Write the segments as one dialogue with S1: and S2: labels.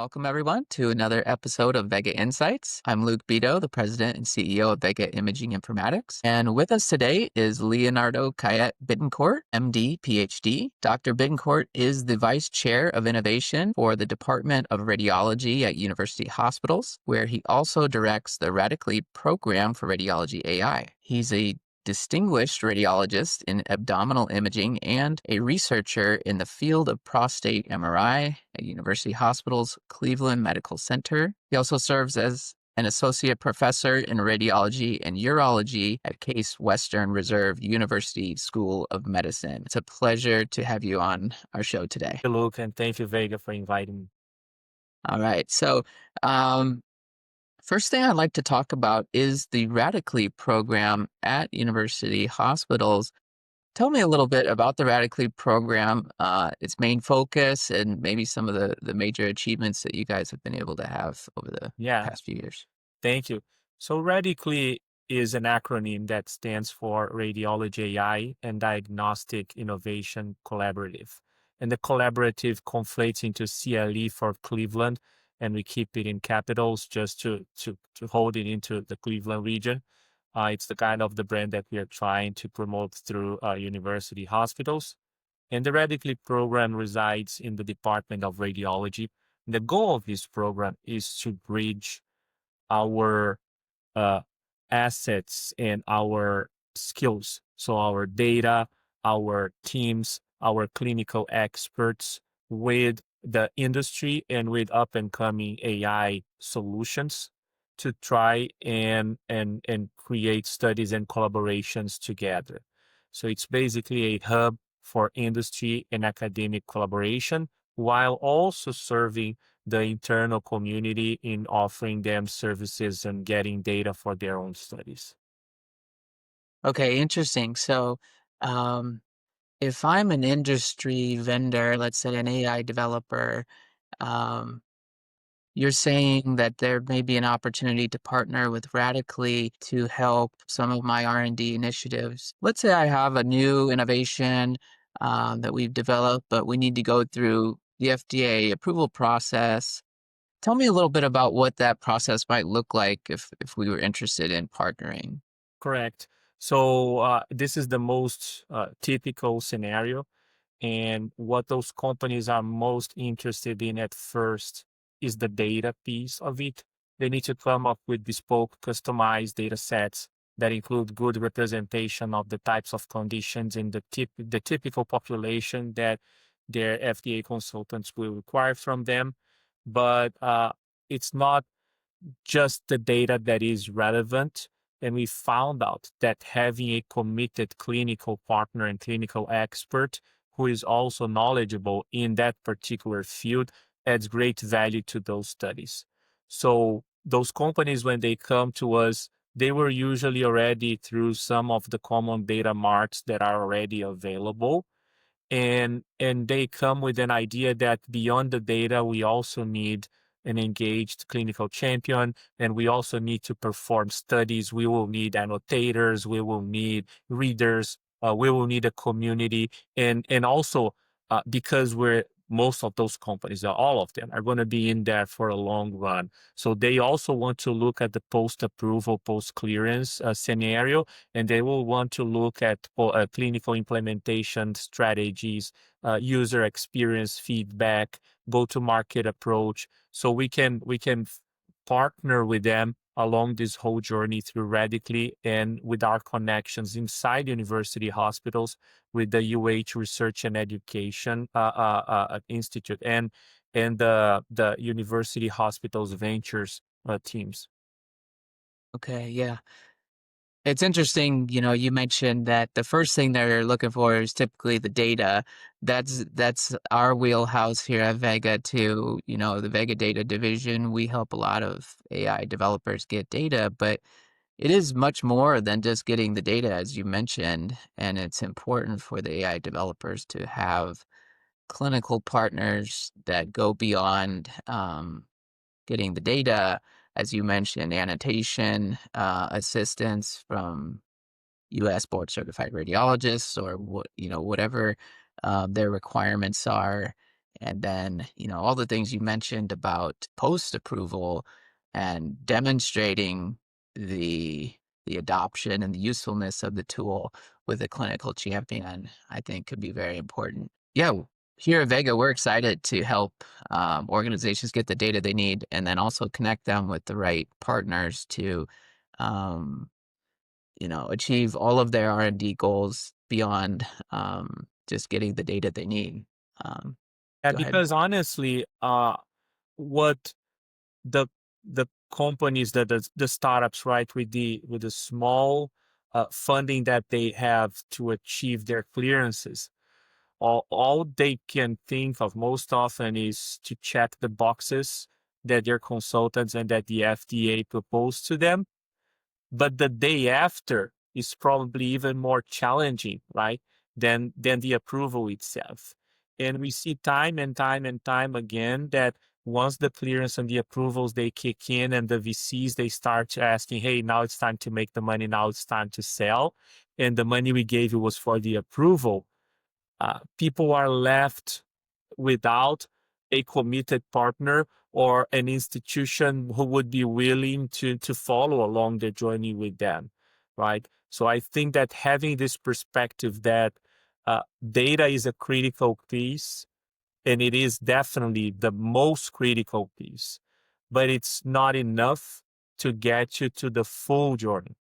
S1: Welcome, everyone, to another episode of Vega Insights. I'm Luke Bideaux, the president and CEO of Vega Imaging Informatics. And with us today is Leonardo Kayat Bittencourt, MD, PhD. Dr. Bittencourt is the vice chair of innovation for the Department of Radiology at University Hospitals, where he also directs the RadiCLE program for radiology AI. He's a distinguished radiologist in abdominal imaging and a researcher in the field of prostate MRI at University Hospitals Cleveland Medical Center. He also serves as an associate professor in radiology and urology at Case Western Reserve University School of Medicine. It's a pleasure to have you on our show today.
S2: Thank you, Luke, and thank you, Vega, for inviting me.
S1: All right. First thing I'd like to talk about is the RadiCLE program at University Hospitals. Tell me a little bit about the RadiCLE program, its main focus, and maybe some of the major achievements that you guys have been able to have over the
S2: Yeah,
S1: past few years.
S2: thank you. So RadiCLE is an acronym that stands for Radiology AI and Diagnostic Innovation Collaborative. And the collaborative conflates into CLE for Cleveland, and we keep it in capitals just to hold it into the Cleveland region. It's the kind of the brand that we are trying to promote through university hospitals. And the RadiCLE program resides in the Department of Radiology. The goal of this program is to bridge our uh, assets and our skills. So our data, our teams, our clinical experts with the industry and with up and coming AI solutions to try and create studies and collaborations together. So it's basically a hub for industry and academic collaboration while also serving the internal community in offering them services and getting data for their own studies.
S1: Okay, interesting. Um, if I'm an industry vendor, let's say an AI developer, um, you're saying that there may be an opportunity to partner with RadiCLE to help some of my R&D initiatives. Let's say I have a new innovation that we've developed, but we need to go through the FDA approval process. Tell me a little bit about what that process might look like if we were interested in partnering.
S2: Correct. So this is the most typical scenario. And what those companies are most interested in at first is the data piece of it. They need to come up with bespoke, customized data sets that include good representation of the types of conditions in the typical population that their FDA consultants will require from them. But it's not just the data that is relevant. And we found out that having a committed clinical partner and clinical expert who is also knowledgeable in that particular field adds great value to those studies. So those companies, when they come to us, they were usually already through some of the common data marts that are already available. And they come with an idea that beyond the data, we also need an engaged clinical champion, and we also need to perform studies. We will need annotators, we will need readers, we will need a community, and also because we're most of those companies, all of them, are going to be in there for a long run. So they also want to look at the post-approval, post-clearance scenario, and they will want to look at clinical implementation strategies, user experience feedback, go-to-market approach. So we can partner with them along this whole journey through RadiCLE and with our connections inside university hospitals with the UH Research and Education Institute and the University Hospitals Ventures teams.
S1: Okay, yeah. It's interesting, you mentioned that the first thing they're looking for is typically the data. That's our wheelhouse here at Vega too. The Vega Data Division, we help a lot of AI developers get data, but it is much more than just getting the data, as you mentioned, and it's important for the AI developers to have clinical partners that go beyond getting the data, as you mentioned, annotation, assistance from U.S. board certified radiologists or whatever their requirements are. And then, all the things you mentioned about post-approval and demonstrating the the adoption and the usefulness of the tool with a clinical champion, I think could be very important. Yeah, here at Vega, we're excited to help organizations get the data they need and then also connect them with the right partners to, um, achieve all of their R&D goals beyond just getting the data they need. Um,
S2: Yeah,
S1: Go ahead.
S2: because honestly, what the the companies, the startups, right, with the small funding that they have to achieve their clearances, all they can think of most often is to check the boxes that their consultants and that the FDA proposed to them. But the day after is probably even more challenging, right, than the approval itself. And we see time and time and time again that once the clearance and the approvals they kick in and the VCs they start asking, hey, now it's time to make the money, now it's time to sell, and the money we gave you was for the approval, people are left without a committed partner or an institution who would be willing to follow along the journey with them, right? So I think that having this perspective that data is a critical piece, and it is definitely the most critical piece, but it's not enough to get you to the full journey.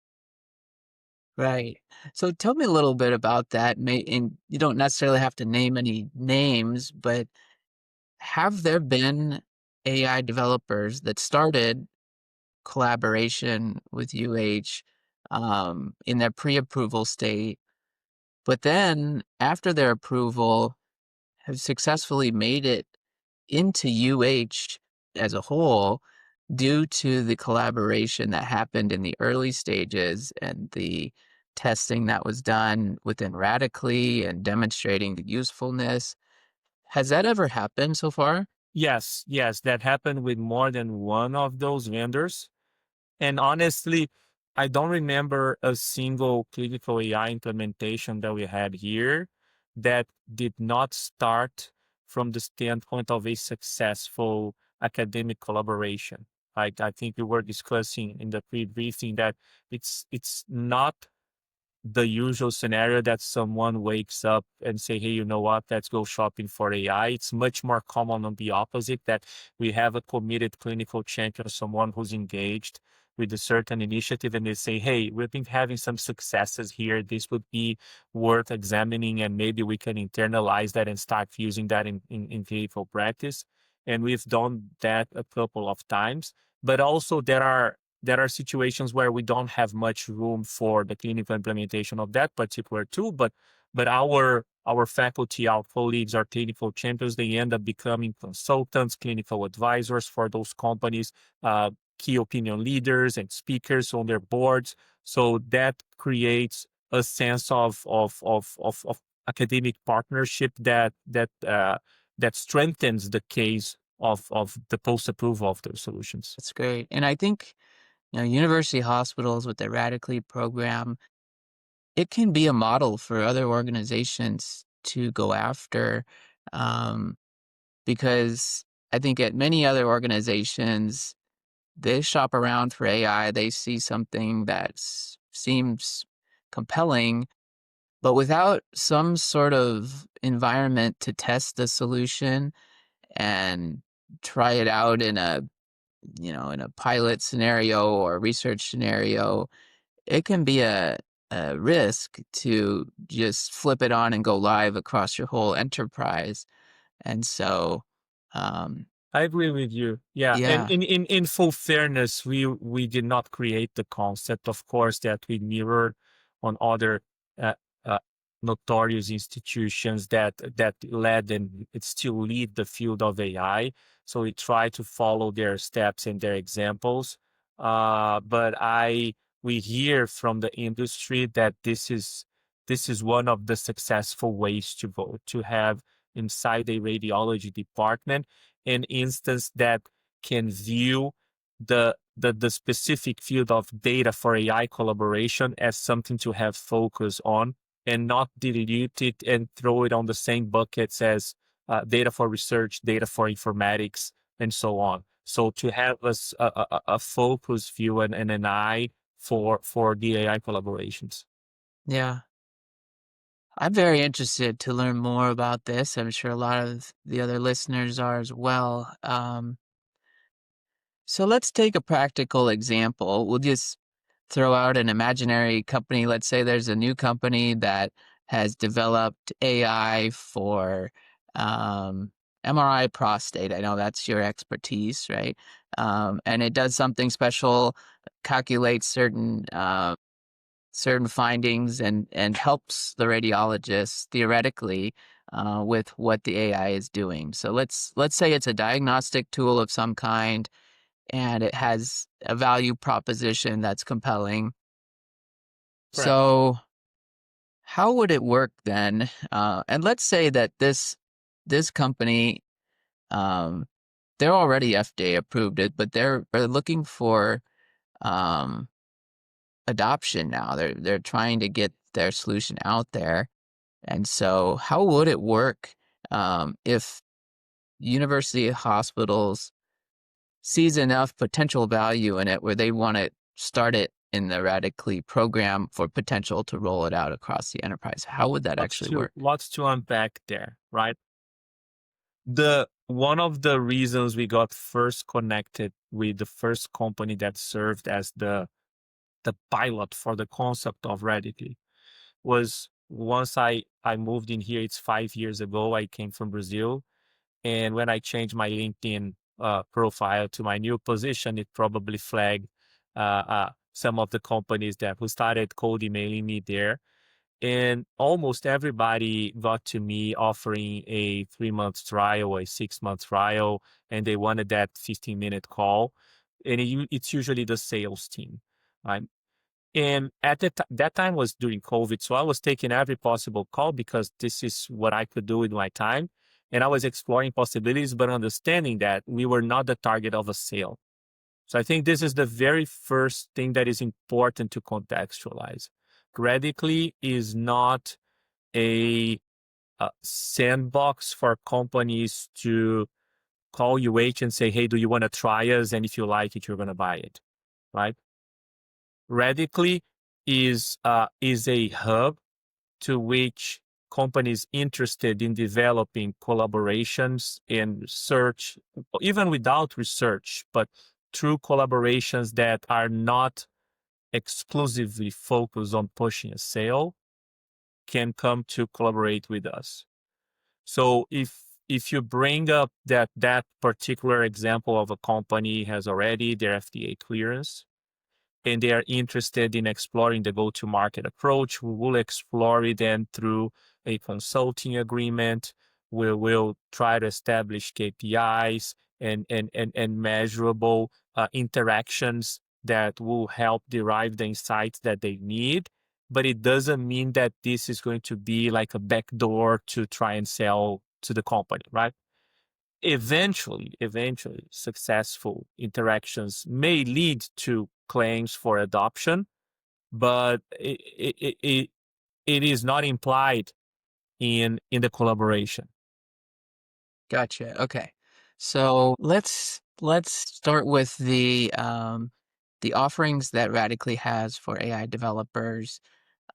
S1: Right. So tell me a little bit about that. And you don't necessarily have to name any names, but have there been AI developers that started collaboration with UH in their pre-approval state, but then after their approval have successfully made it into UH as a whole due to the collaboration that happened in the early stages and the testing that was done within RadiCLE and demonstrating the usefulness? Has that ever happened so far?
S2: Yes, yes, that happened with more than one of those vendors. And honestly, I don't remember a single clinical AI implementation that we had here that did not start from the standpoint of a successful academic collaboration. I think we were discussing in the pre-briefing that it's not the usual scenario that someone wakes up and say, hey, you know what, let's go shopping for AI. It's much more common on the opposite, that we have a committed clinical champion, someone who's engaged with a certain initiative, and they say, hey, we've been having some successes here. This would be worth examining, and maybe we can internalize that and start using that in clinical practice. And we've done that a couple of times. But also there are situations where we don't have much room for the clinical implementation of that particular tool, but our faculty, our colleagues, our clinical champions, they end up becoming consultants, clinical advisors for those companies, key opinion leaders and speakers on their boards. So that creates a sense of academic partnership that strengthens the case of the post approval of those solutions.
S1: That's great. And I think, university hospitals with their RadiCLE program, it can be a model for other organizations to go after, um, because I think at many other organizations, they shop around for AI, they see something that seems compelling, but without some sort of environment to test the solution and try it out in a pilot scenario or research scenario, it can be a risk to just flip it on and go live across your whole enterprise. And so, um,
S2: I agree with you. Yeah, and
S1: yeah,
S2: in full fairness, we did not create the concept, of course, that we mirrored on other uh, uh, notorious institutions that led and it still lead the field of AI. So we try to follow their steps and their examples. But we hear from the industry that this is one of the successful ways to go, to have inside a radiology department an instance that can view the specific field of data for AI collaboration as something to have focus on, and not dilute it and throw it on the same buckets as data for research, data for informatics, and so on. So to have a focused view and an eye for the AI collaborations.
S1: Yeah. I'm very interested to learn more about this. I'm sure a lot of the other listeners are as well. So let's take a practical example. We'll just throw out an imaginary company. Let's say there's a new company that has developed AI for MRI prostate. I know that's your expertise, right? And it does something special, calculates certain findings and helps the radiologist theoretically with what the AI is doing. So let's say it's a diagnostic tool of some kind and it has a value proposition that's compelling.
S2: Correct.
S1: So how would it work then? And let's say that this company, um, they're already FDA approved it, but they're looking for um, adoption now. They're trying to get their solution out there. And so how would it work if university hospitals sees enough potential value in it where they want to start it in the RadiCLE program for potential to roll it out across the enterprise? How would that actually work?
S2: Lots to unpack there, right? One of the reasons we got first connected with the first company that served as the pilot for the concept of RadiCLE was once I moved in here. It's 5 years ago. I came from Brazil, and when I changed my LinkedIn profile to my new position, it probably flagged some of the companies that who started cold emailing me there. And almost everybody got to me offering a 3-month trial, a 6-month trial, and they wanted that 15-minute call. And it's usually the sales team, right? And at that time was during COVID, so I was taking every possible call because this is what I could do with my time. And I was exploring possibilities, but understanding that we were not the target of a sale. So I think this is the very first thing that is important to contextualize. Radically is not a sandbox for companies to call UH and say, hey, do you want to try us? And if you like it, you're going to buy it, right? Radically is a hub to which companies interested in developing collaborations and research, even without research, but through collaborations that are not exclusively focused on pushing a sale, can come to collaborate with us. So if you bring up that particular example of a company has already their FDA clearance, and they are interested in exploring the go-to-market approach, we will explore it then through a consulting agreement. We will try to establish KPIs and measurable interactions that will help derive the insights that they need. But it doesn't mean that this is going to be like a backdoor to try and sell to the company, right? Eventually, successful interactions may lead to claims for adoption, but it is not implied in the collaboration.
S1: Gotcha. Okay. So let's start with the offerings that Radically has for AI developers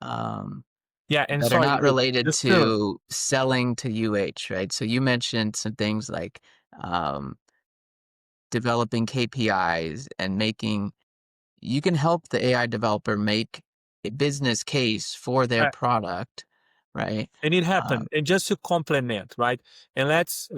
S1: um,
S2: Yeah, and
S1: that are
S2: sorry,
S1: not
S2: Luke,
S1: related
S2: just to
S1: to selling to UH, right? So you mentioned some things like um, developing KPIs and making you can help the AI developer make a business case for their product, right?
S2: and it
S1: Uh,
S2: happened. And just to complement, right? And let's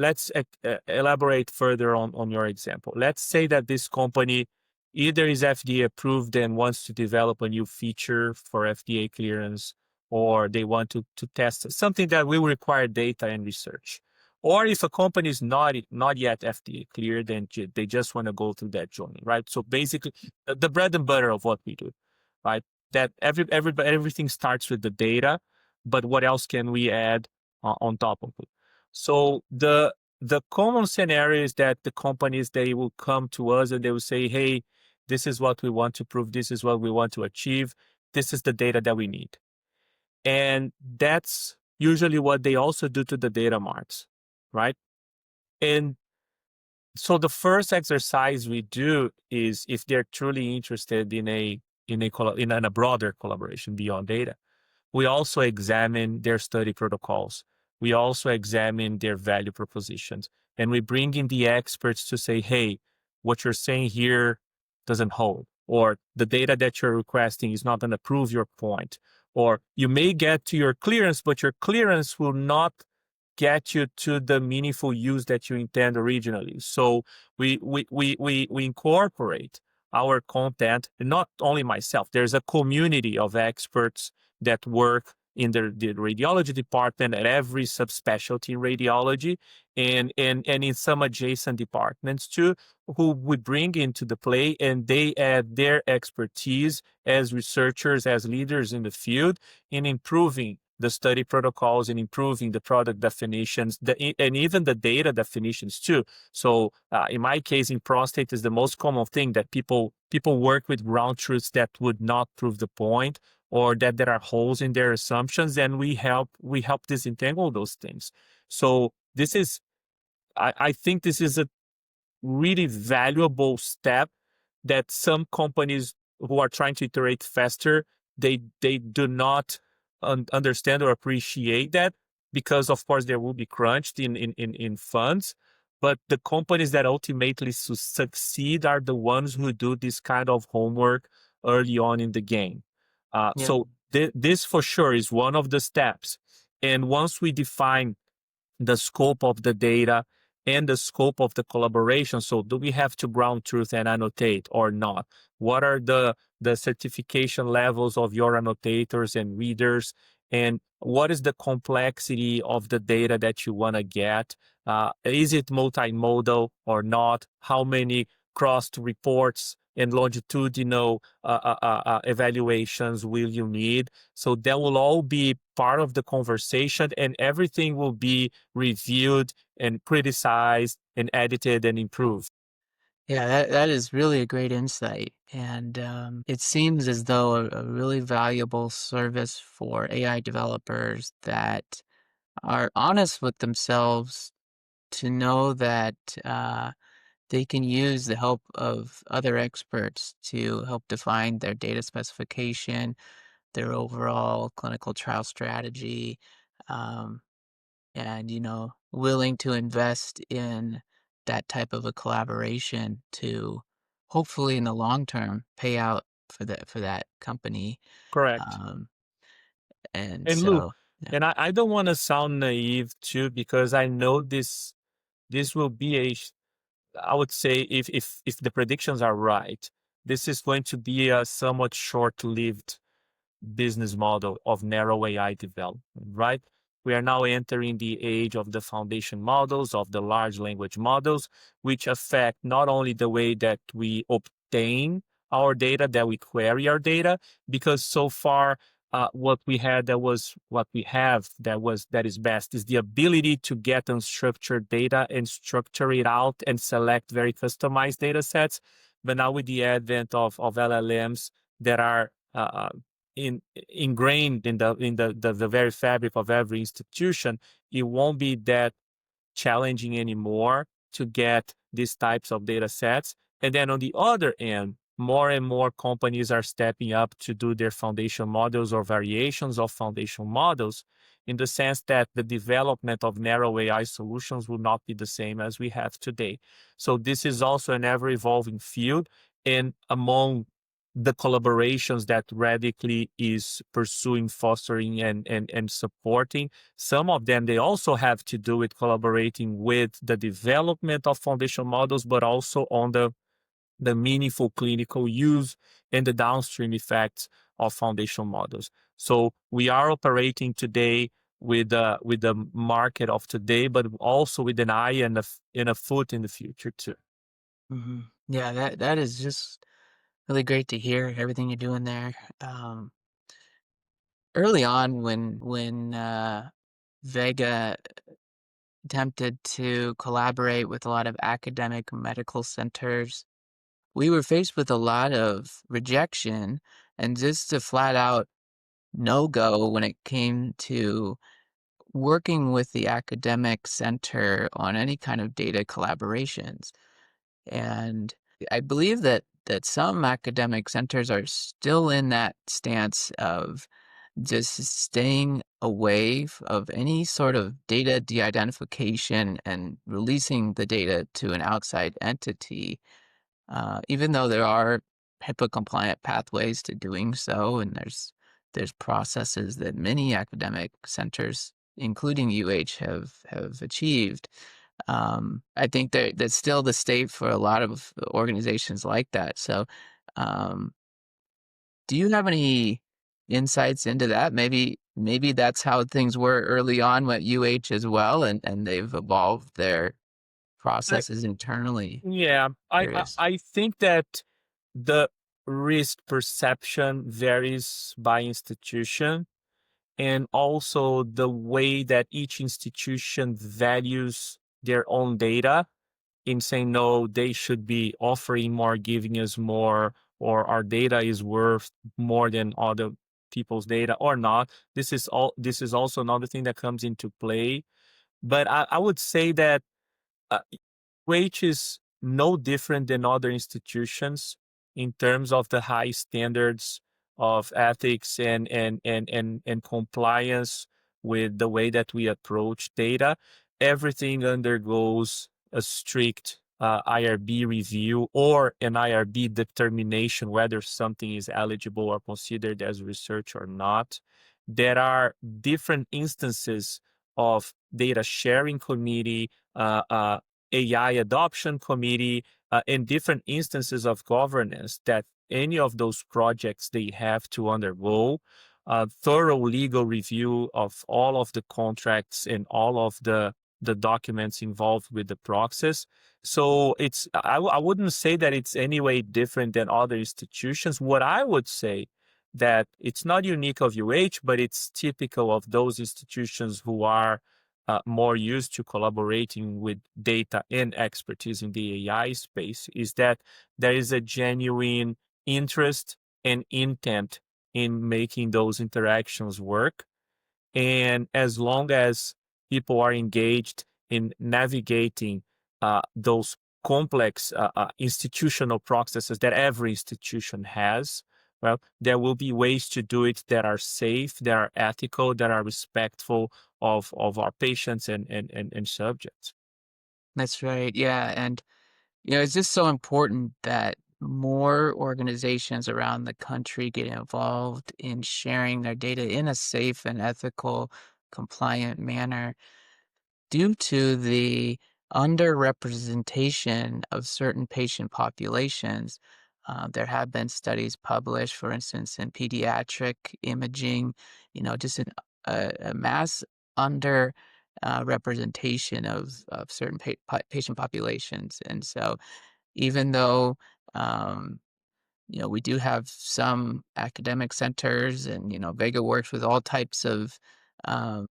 S2: elaborate further on your example. Let's say that this company either is FDA approved and wants to develop a new feature for FDA clearance, or they want to test something that will require data and research. Or if a company is not yet FDA cleared, then they just want to go through that journey, right? So basically, the bread and butter of what we do, right? That everything starts with the data, but what else can we add on top of it? So the common scenario is that the companies, they will come to us and they will say, hey, this is what we want to prove, this is what we want to achieve, this is the data that we need. And that's usually what they also do to the data marts. right? And so the first exercise we do is, if they're truly interested in a broader collaboration beyond data, we also examine their study protocols. We also examine their value propositions. And we bring in the experts to say, hey, what you're saying here doesn't hold, or the data that you're requesting is not going to prove your point, or you may get to your clearance, but your clearance will not get you to the meaningful use that you intend originally. So we incorporate our content, and not only myself. There's a community of experts that work in the radiology department at every subspecialty in radiology, and in some adjacent departments too, who we bring into the play, and they add their expertise as researchers, as leaders in the field, in improving the study protocols and improving the product definitions, and even the data definitions too. So in my case, in prostate is the most common thing that people work with ground truths that would not prove the point, or that there are holes in their assumptions, and we help disentangle those things. So this is, I think this is a really valuable step that some companies who are trying to iterate faster, they do not understand or appreciate that, because of course there will be crunched in funds, but the companies that ultimately succeed are the ones who do this kind of homework early on in the game.
S1: Yeah.
S2: So this for sure is one of the steps. And once we define the scope of the data and the scope of the collaboration. So do we have to ground truth and annotate or not? What are the certification levels of your annotators and readers? And what is the complexity of the data that you want to get? Is it multimodal or not? How many crossed reports and longitudinal evaluations will you need? So that will all be part of the conversation, and everything will be reviewed and criticized and edited and improved.
S1: Yeah, that is really a great insight. And it seems as though a really valuable service for AI developers that are honest with themselves to know that they can use the help of other experts to help define their data specification, their overall clinical trial strategy, um, and willing to invest in that type of a collaboration to hopefully in the long term pay out for that company.
S2: Correct.
S1: Um, and
S2: And look,
S1: so yeah.
S2: and I don't want to sound naive too, because I know this will be I would say, if the predictions are right, this is going to be a somewhat short-lived business model of narrow AI development, right? We are now entering the age of the foundation models, of the large language models, which affect not only the way that we obtain our data, that we query our data, because so far what we had that was what we have that is best is the ability to get unstructured data and structure it out and select very customized data sets. But now with the advent of LLMs that are ingrained in the very fabric of every institution, it won't be that challenging anymore to get these types of data sets. And then on the other end, more and more companies are stepping up to do their foundation models or variations of foundation models, in the sense that the development of narrow AI solutions will not be the same as we have today. So this is also an ever evolving field. And among the collaborations that RadiCLE is pursuing, fostering, and supporting, some of them, they also have to do with collaborating with the development of foundation models, but also on the meaningful clinical use and the downstream effects of foundation models. So we are operating today with the market of today, but also with an eye and a foot in the future too.
S1: Yeah, that is just really great to hear everything you're doing there. Early on, when Vega attempted to collaborate with a lot of academic medical centers, we were faced with a lot of rejection and just a flat out no go when it came to working with the academic center on any kind of data collaborations. And I believe that some academic centers are still in that stance of just staying away of any sort of data de-identification and releasing the data to an outside entity, even though there are HIPAA compliant pathways to doing so, and there's processes that many academic centers, including UH, have achieved. I think that's still the state for a lot of organizations like that. So, um, do you have any insights into that? Maybe that's how things were early on at UH as well, and they've evolved their
S2: I,
S1: processes internally.
S2: yeah,
S1: Curious.
S2: I think that the risk perception varies by institution, and also the way that each institution values their own data in saying, no, they should be offering more, giving us more, or our data is worth more than other people's data or not. This is also another thing that comes into play. But I would say that uh, which is no different than other institutions in terms of the high standards of ethics and compliance with the way that we approach data. Everything undergoes a strict IRB review or an IRB determination whether something is eligible or considered as research or not. There are different instances of data sharing committee, AI adoption committee, and different instances of governance that any of those projects they have to undergo a thorough legal review of all of the contracts and all of the documents involved with the process. So I wouldn't say that it's any way different than other institutions. What I would say that it's not unique of UH, but it's typical of those institutions who are more used to collaborating with data and expertise in the AI space is that there is a genuine interest and intent in making those interactions work. And as long as people are engaged in navigating those complex institutional processes that every institution has, well, there will be ways to do it that are safe, that are ethical, that are respectful of our patients and subjects.
S1: That's right. Yeah, and it's just so important that more organizations around the country get involved in sharing their data in a safe and ethical, compliant manner due to the underrepresentation of certain patient populations. There have been studies published, for instance, in pediatric imaging, just a mass under representation of certain patient populations. And so, even though we do have some academic centers, and Vega works with all types of um,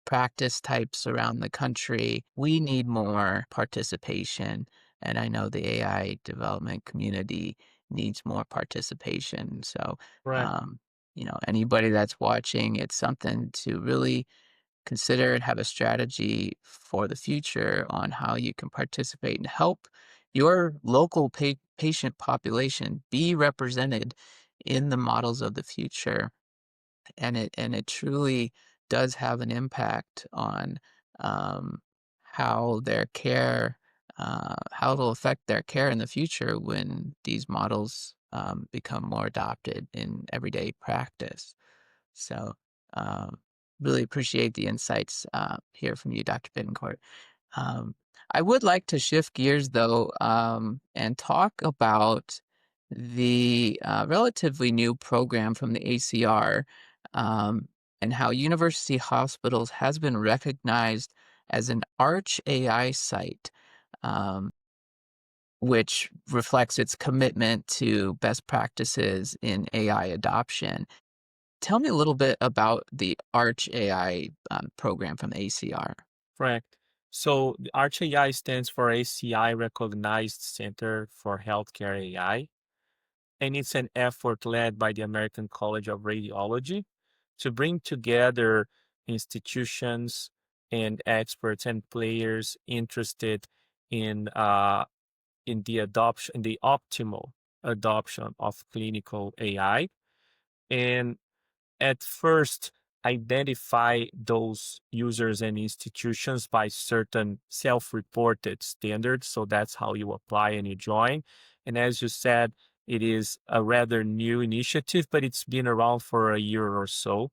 S1: practice types around the country. We need more participation. And I know the AI development community needs more participation. So,
S2: Right.
S1: anybody that's watching, it's something to really consider and have a strategy for the future on how you can participate and help your local patient population be represented in the models of the future. And it truly does have an impact on um, how their care, how it'll affect their care in the future when these models become more adopted in everyday practice. So, um, really appreciate the insights here from you, Dr. Bittencourt. Um, I would like to shift gears, though, and talk about the relatively new program from the ACR, um, and how University Hospitals has been recognized as an Arch AI site, um, which reflects its commitment to best practices in AI adoption. Tell me a little bit about the Arch AI program from the ACR.
S2: Correct. So the ArchAI stands for ACI Recognized Center for Healthcare AI, and it's an effort led by the American College of Radiology to bring together institutions and experts and players interested in the adoption, in the optimal adoption of clinical AI, and at first identify those users and institutions by certain self-reported standards. So that's how you apply and you join. And as you said, it is a rather new initiative, but it's been around for a year or so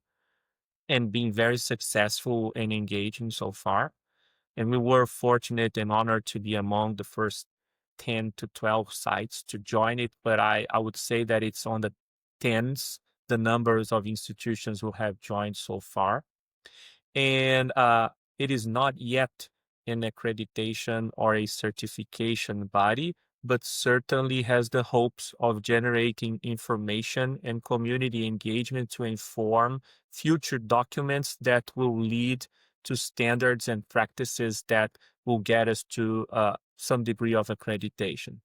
S2: and been very successful and engaging so far. And we were fortunate and honored to be among the first 10 to 12 sites to join it. But I would say that it's on the tens, the numbers of institutions who have joined so far. And it is not yet an accreditation or a certification body, but certainly has the hopes of generating information and community engagement to inform future documents that will lead to standards and practices that will get us to some degree of accreditation.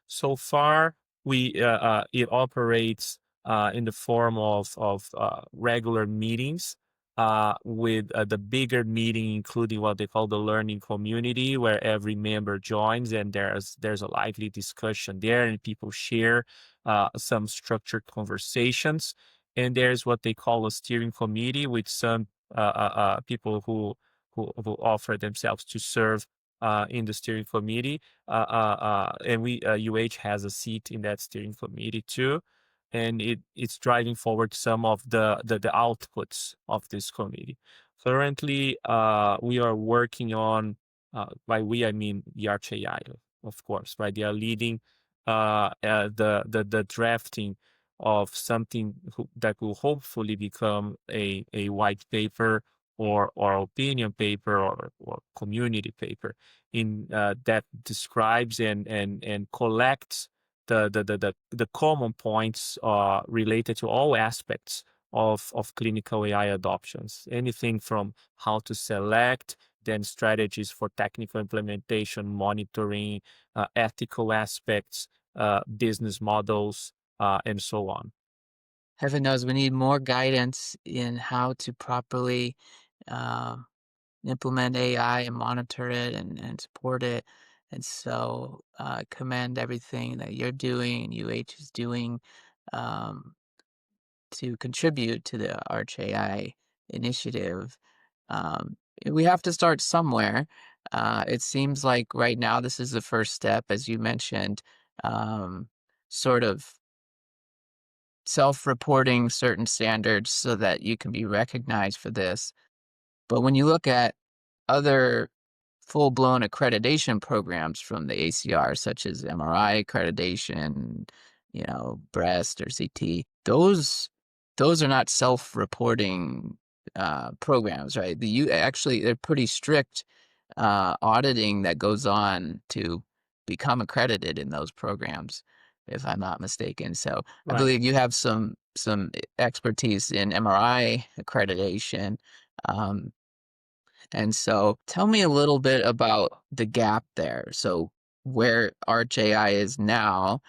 S2: So far, it operates in the form of regular meetings with the bigger meeting, including what they call the learning community, where every member joins and there's a lively discussion there, and people share some structured conversations. And there's what they call a steering committee with some people who offer themselves to serve in the steering committee. And UH has a seat in that steering committee too, and it's driving forward some of the outputs of this committee. Currently, we are working on, by we I mean the RHAI, of course, right? They are leading the drafting of something that will hopefully become a white paper or opinion paper or community paper in that describes and collects the common points related to all aspects of clinical AI adoptions. Anything from how to select, then strategies for technical implementation, monitoring, ethical aspects, business models, and so on.
S1: Heaven knows we need more guidance in how to properly uh, implement AI and monitor it and support it. And so commend everything that you're doing and UH is doing um, to contribute to the ArchAI initiative. We have to start somewhere. It seems like right now this is the first step, as you mentioned, sort of self-reporting certain standards so that you can be recognized for this. But when you look at other full-blown accreditation programs from the ACR, such as MRI accreditation, breast or CT, those are not self-reporting programs, right? Actually, they're pretty strict auditing that goes on to become accredited in those programs, if I'm not mistaken. So I
S2: Right.
S1: believe you have some expertise in MRI accreditation. Um, and so tell me a little bit about the gap there. So where ArchAI is now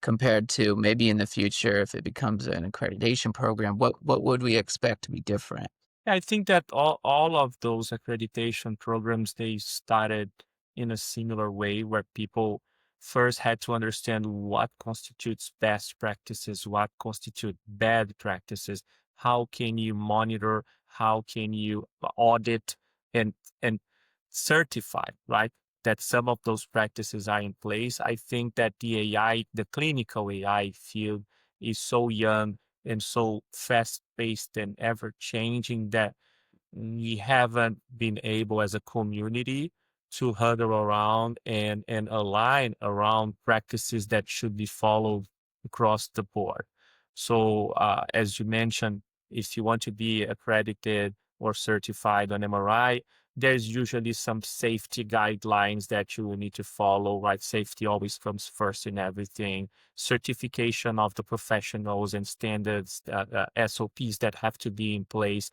S1: compared to maybe in the future, if it becomes an accreditation program, what would we expect to be different?
S2: I think that all of those accreditation programs, they started in a similar way where people first had to understand what constitutes best practices, what constitute bad practices, how can you monitor, how can you audit and and certify, right? That some of those practices are in place. I think that the clinical AI field is so young and so fast-paced and ever-changing that we haven't been able as a community to huddle around and align around practices that should be followed across the board. So as you mentioned, if you want to be accredited or certified on MRI, there's usually some safety guidelines that you will need to follow, right? Safety always comes first in everything. Certification of the professionals and standards, SOPs that have to be in place,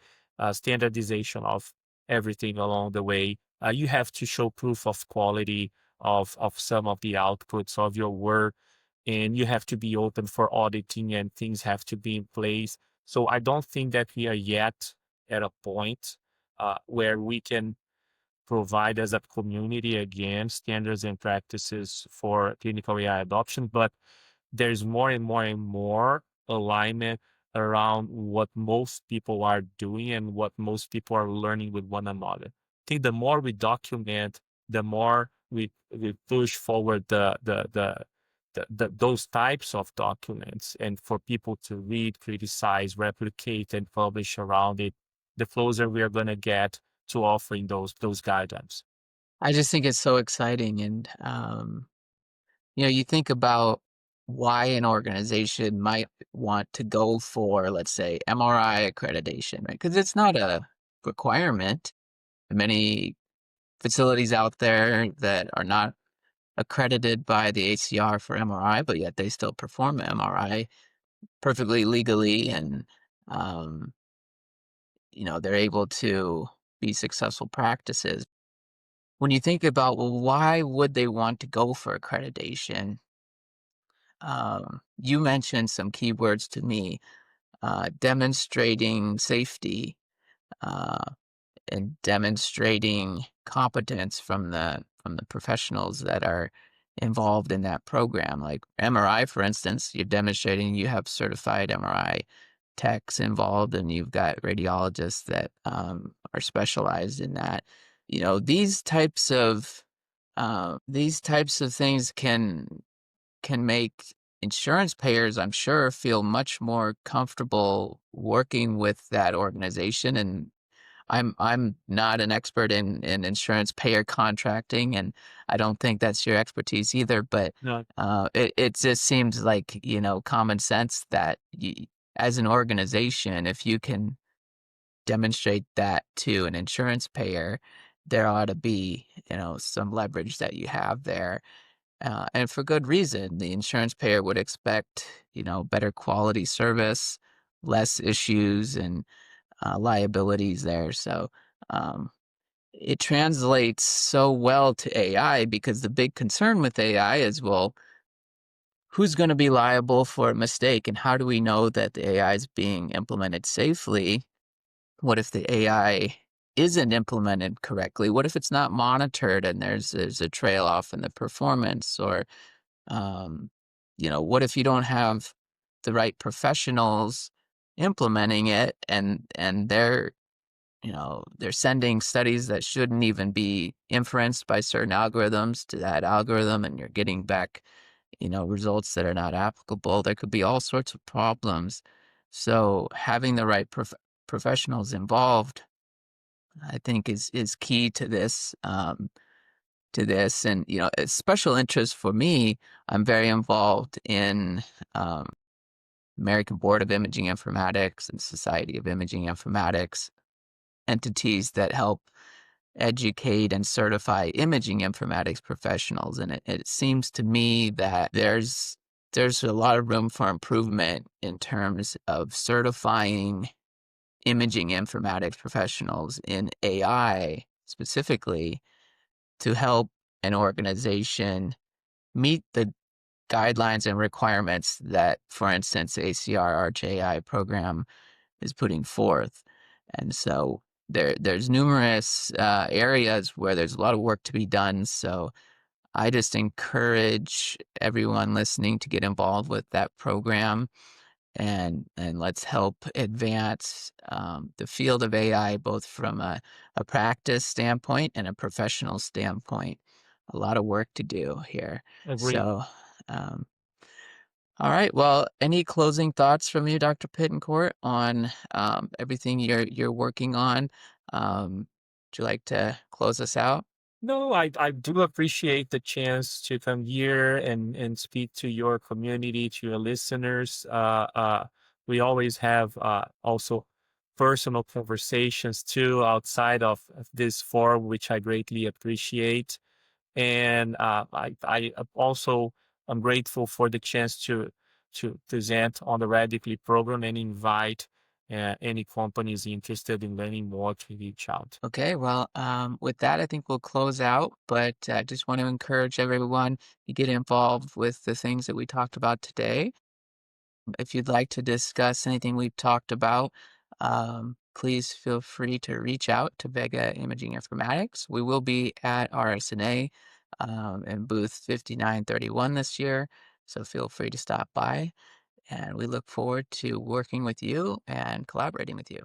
S2: standardization of everything along the way. You have to show proof of quality of some of the outputs of your work, and you have to be open for auditing and things have to be in place. So I don't think that we are yet at a point where we can provide as a community, again, standards and practices for clinical AI adoption. But there's more and more and more alignment around what most people are doing and what most people are learning with one another. I think the more we document, the more we push forward those types of documents, and for people to read, criticize, replicate, and publish around it, the closer we are going to get to offering those guidelines.
S1: I just think it's so exciting. And, you think about why an organization might want to go for, let's say, MRI accreditation, right? Because it's not a requirement. Many facilities out there that are not accredited by the ACR for MRI, but yet they still perform MRI perfectly legally, and um, they're able to be successful practices. When you think about, well, why would they want to go for accreditation? You mentioned some keywords to me: demonstrating safety, uh, and demonstrating competence from the professionals that are involved in that program. Like MRI, for instance, you're demonstrating you have certified MRI techs involved, and you've got radiologists that are specialized in that. These types of things can make insurance payers, I'm sure, feel much more comfortable working with that organization. And I'm not an expert in insurance payer contracting, and I don't think that's your expertise either. But
S2: No,
S1: it just seems like, common sense that as an organization, if you can demonstrate that to an insurance payer, there ought to be, some leverage that you have there. And for good reason. The insurance payer would expect, better quality service, less issues, and liabilities there. So um, it translates so well to AI, because the big concern with AI is, well, who's going to be liable for a mistake, and how do we know that the AI is being implemented safely? What if the AI isn't implemented correctly? What if it's not monitored and there's a trail off in the performance? Or um, what if you don't have the right professionals implementing it, and they're sending studies that shouldn't even be inferenced by certain algorithms to that algorithm, and you're getting back, results that are not applicable. There could be all sorts of problems. So having the right professionals involved, I think, is key to this. And a special interest for me, I'm very involved in um, American Board of Imaging Informatics and Society of Imaging Informatics, entities that help educate and certify imaging informatics professionals. And it seems to me that there's a lot of room for improvement in terms of certifying imaging informatics professionals in AI specifically, to help an organization meet the guidelines and requirements that, for instance, ACR ArchAI program is putting forth. And so there's numerous areas where there's a lot of work to be done. So I just encourage everyone listening to get involved with that program, and let's help advance the field of AI, both from a practice standpoint and a professional standpoint. A lot of work to do here.
S2: agree.
S1: So, um, all right. Well, any closing thoughts from you, Dr. Pittencourt, on everything you're working on? Would you like to close us out?
S2: No, I do appreciate the chance to come here and speak to your community, to your listeners. We always have also personal conversations too outside of this forum, which I greatly appreciate. And I also am grateful for the chance to present on the RadiCLE program and invite any companies interested in learning more to reach out.
S1: Okay, well, with that, I think we'll close out, but I just want to encourage everyone to get involved with the things that we talked about today. If you'd like to discuss anything we've talked about, please feel free to reach out to Vega Imaging Informatics. We will be at RSNA in booth 5931 this year, so feel free to stop by. And we look forward to working with you and collaborating with you.